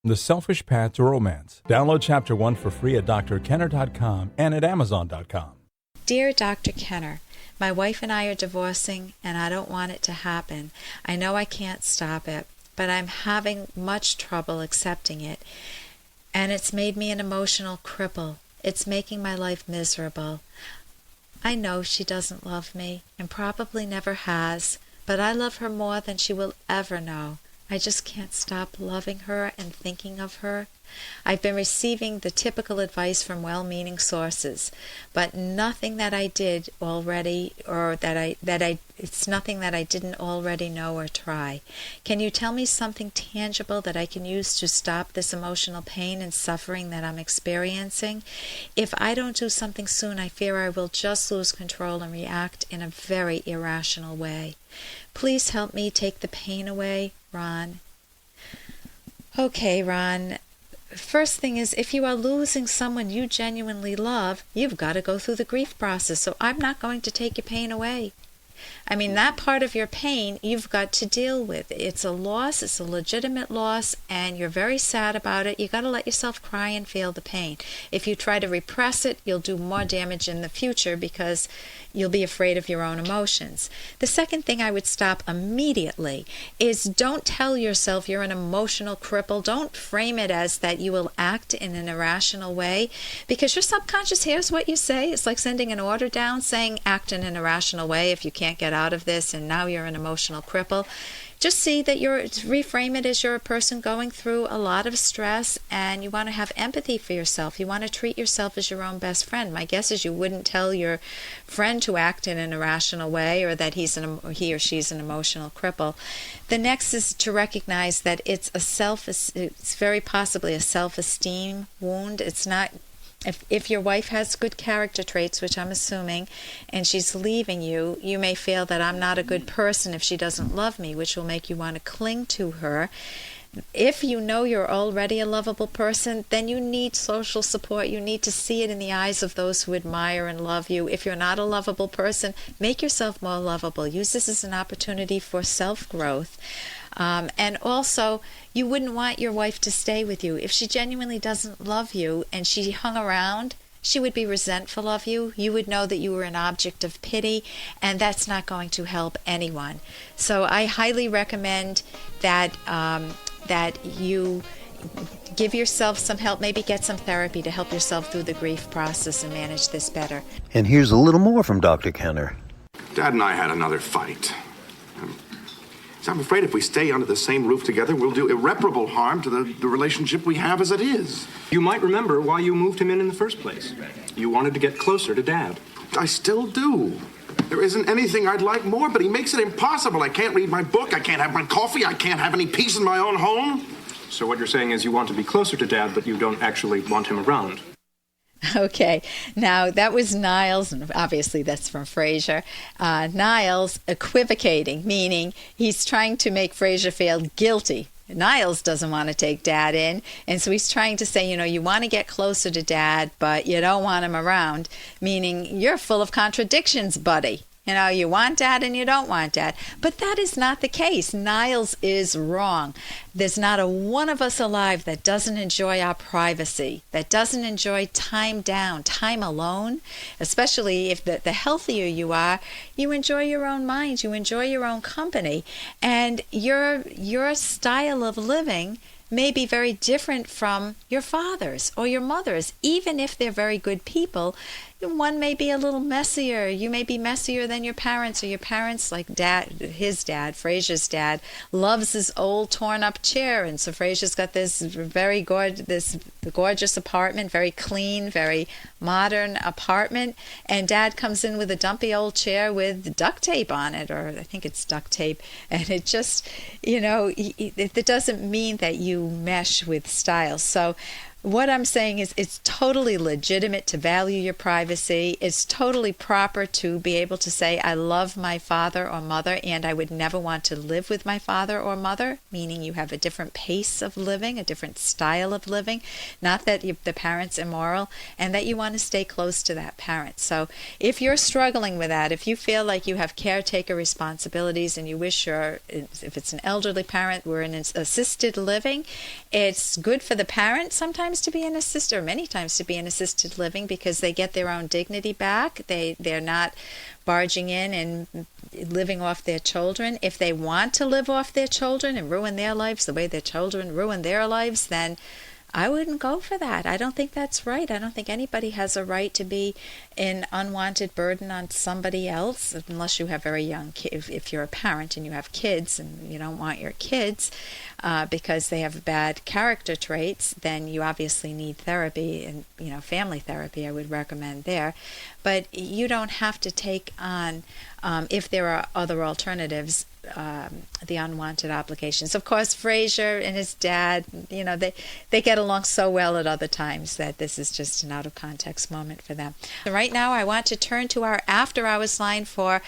The Selfish Path to Romance. Download Chapter 1 for free at drkenner.com and at amazon.com. Dear Dr. Kenner, my wife and I are divorcing, and I don't want it to happen. I know I can't stop it, but I'm having much trouble accepting it, and it's made me an emotional cripple. It's making my life miserable. I know she doesn't love me, and probably never has, but I love her more than she will ever know. I just can't stop loving her and thinking of her. I've been receiving the typical advice from well-meaning sources, but nothing that I did already, or it's nothing that I didn't already know or try. Can you tell me something tangible that I can use to stop this emotional pain and suffering that I'm experiencing? If I don't do something soon, I fear I will just lose control and react in a very irrational way. Please help me take the pain away, Ron. Okay, Ron. First thing is, if you are losing someone you genuinely love, you've got to go through the grief process, so I'm not going to take your pain away. I mean, that part of your pain you've got to deal with. It's a loss, it's a legitimate loss, and you're very sad about it. You've got to let yourself cry and feel the pain. If you try to repress it, you'll do more damage in the future because you'll be afraid of your own emotions. The second thing I would stop immediately is don't tell yourself you're an emotional cripple. Don't frame it as that you will act in an irrational way, because your subconscious hears what you say. It's like sending an order down saying act in an irrational way if you can't get out of this and now you're an emotional cripple. Just see that reframe it as you're a person going through a lot of stress, and you want to have empathy for yourself. You want to treat yourself as your own best friend. My guess is you wouldn't tell your friend to act in an irrational way or that he or she's an emotional cripple. The next is to recognize that it's very possibly a self-esteem wound. It's not. If your wife has good character traits, which I'm assuming, and she's leaving you, you may feel that I'm not a good person if she doesn't love me, which will make you want to cling to her. If you know you're already a lovable person, then you need social support. You need to see it in the eyes of those who admire and love you. If you're not a lovable person, make yourself more lovable. Use this as an opportunity for self-growth. And also, you wouldn't want your wife to stay with you. If she genuinely doesn't love you and she hung around, she would be resentful of you. You would know that you were an object of pity, and that's not going to help anyone. So I highly recommend that you give yourself some help, maybe get some therapy to help yourself through the grief process and manage this better. And here's a little more from Dr. Kenner. Dad and I had another fight. So I'm afraid if we stay under the same roof together, we'll do irreparable harm to the relationship we have as it is. You might remember why you moved him in the first place. You wanted to get closer to Dad. I still do. There isn't anything I'd like more, but he makes it impossible. I can't read my book, I can't have my coffee, I can't have any peace in my own home. So what you're saying is you want to be closer to Dad, but you don't actually want him around. Okay, now that was Niles, and obviously that's from Frasier. Niles equivocating, meaning he's trying to make Frasier feel guilty. Niles doesn't want to take Dad in, and so he's trying to say, you want to get closer to Dad, but you don't want him around, meaning you're full of contradictions, buddy. You want Dad and you don't want Dad. But that is not the case. Niles is wrong. There's not a one of us alive that doesn't enjoy our privacy, that doesn't enjoy time down, time alone, especially if the healthier you are, you enjoy your own mind, you enjoy your own company, and your style of living may be very different from your father's or your mother's, even if they're very good people. One may be a little messier. You may be messier than your parents, or your parents, like his dad, Frasier's dad, loves his old torn-up chair, and so Frasier's got this gorgeous apartment, very clean, very modern apartment, and Dad comes in with a dumpy old chair with duct tape on it, or I think it's duct tape, and it just, it doesn't mean that you mesh with styles. So What I'm saying is it's totally legitimate to value your privacy. It's totally proper to be able to say, I love my father or mother, and I would never want to live with my father or mother, meaning you have a different pace of living, a different style of living, not that the parent's immoral, and that you want to stay close to that parent. So if you're struggling with that, if you feel like you have caretaker responsibilities and you wish if it's an elderly parent, we're in assisted living, it's good for the parent sometimes to be in assisted, or many times to be in assisted living, because they get their own dignity back. They're not barging in and living off their children. If they want to live off their children and ruin their lives the way their children ruin their lives, then I wouldn't go for that. I don't think that's right. I don't think anybody has a right to be an unwanted burden on somebody else, unless you have very young kids. If you're a parent and you have kids and you don't want your kids because they have bad character traits, then you obviously need therapy, and family therapy I would recommend there. But you don't have to take on, if there are other alternatives, the unwanted obligations. Of course, Fraser and his dad, they get along so well at other times that this is just an out of context moment for them. So right now I want to turn to our after hours line for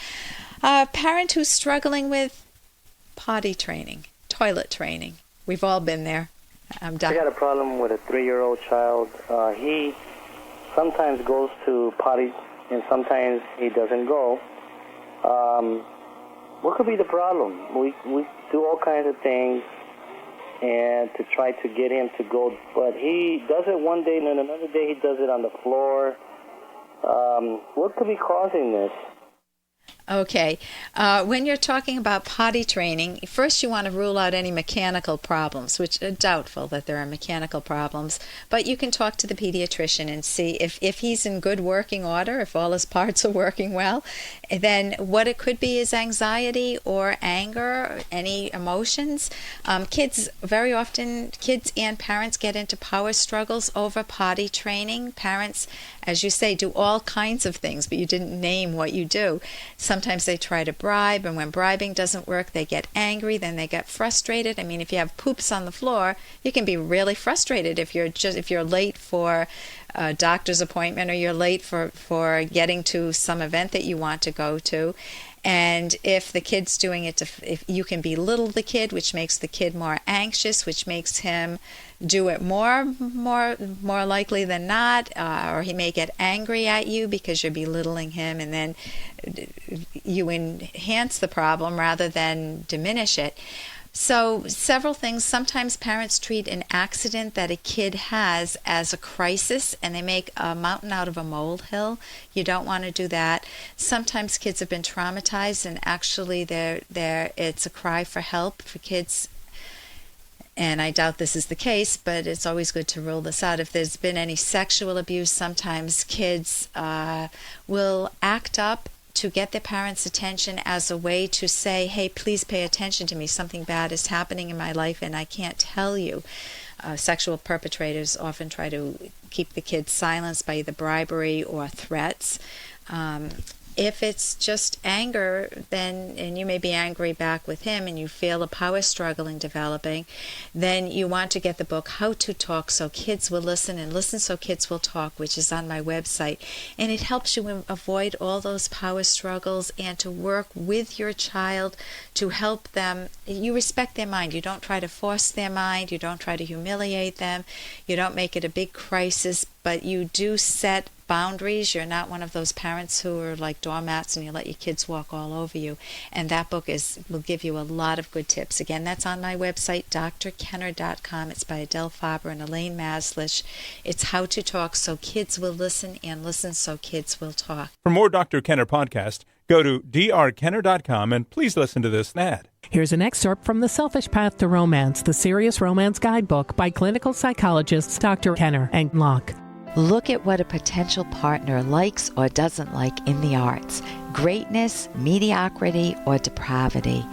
a parent who's struggling with potty training, toilet training. We've all been there. I got a problem with a 3-year-old child. He sometimes goes to potty and sometimes he doesn't go. What could be the problem? We do all kinds of things and to try to get him to go, but he does it one day and then another day he does it on the floor. What could be causing this? Okay. When you're talking about potty training, first you want to rule out any mechanical problems, which are doubtful that there are mechanical problems, but you can talk to the pediatrician and see if he's in good working order, if all his parts are working well. Then what it could be is anxiety or anger, any emotions. Kids and parents get into power struggles over potty training. Parents, as you say, do all kinds of things, but you didn't name what you do. Sometimes they try to bribe, and when bribing doesn't work, they get angry, then they get frustrated. I mean, if you have poops on the floor, you can be really frustrated if you're late for a doctor's appointment, or you're late for getting to some event that you want to go to. And if the kid's doing it, if you can belittle the kid, which makes the kid more anxious, which makes him do it more likely than not, or he may get angry at you because you're belittling him, and then you enhance the problem rather than diminish it. So several things. Sometimes parents treat an accident that a kid has as a crisis, and they make a mountain out of a molehill. You don't want to do that. Sometimes kids have been traumatized, and actually it's a cry for help for kids. And I doubt this is the case, but it's always good to rule this out. If there's been any sexual abuse, sometimes kids will act up to get their parents' attention as a way to say, hey, please pay attention to me. Something bad is happening in my life and I can't tell you. Sexual perpetrators often try to keep the kids silenced by either bribery or threats. If it's just anger, and you may be angry back with him and you feel a power struggling developing, then you want to get the book How to Talk So Kids Will Listen, and Listen So Kids Will Talk, which is on my website. And it helps you avoid all those power struggles and to work with your child to help them. You respect their mind. You don't try to force their mind. You don't try to humiliate them. You don't make it a big crisis, but you do set boundaries. You're not one of those parents who are like doormats and you let your kids walk all over you. And that book will give you a lot of good tips. Again, that's on my website, drkenner.com. It's by Adele Faber and Elaine Maslish. It's How to Talk So Kids Will Listen, and Listen So Kids Will Talk. For more Dr. Kenner podcast, go to drkenner.com and please listen to this ad. Here's an excerpt from The Selfish Path to Romance, the Serious Romance Guidebook by clinical psychologists Dr. Kenner and Locke. Look at what a potential partner likes or doesn't like in the arts. greatness, mediocrity, or depravity.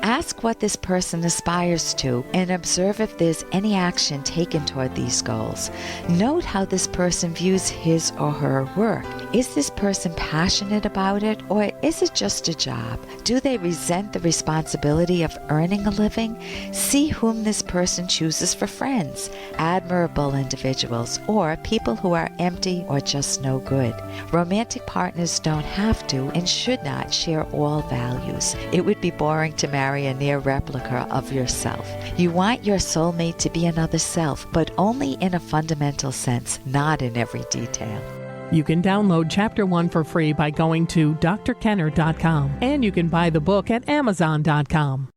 Ask what this person aspires to and observe if there's any action taken toward these goals. Note how this person views his or her work. Is this person passionate about it, or is it just a job? Do they resent the responsibility of earning a living? See whom this person chooses for friends, admirable individuals, or people who are empty or just no good. Romantic partners don't have to and should not share all values. It would be boring to marry a near replica of yourself. You want your soulmate to be another self, but only in a fundamental sense, not in every detail. You can download Chapter 1 for free by going to drkenner.com, and you can buy the book at amazon.com.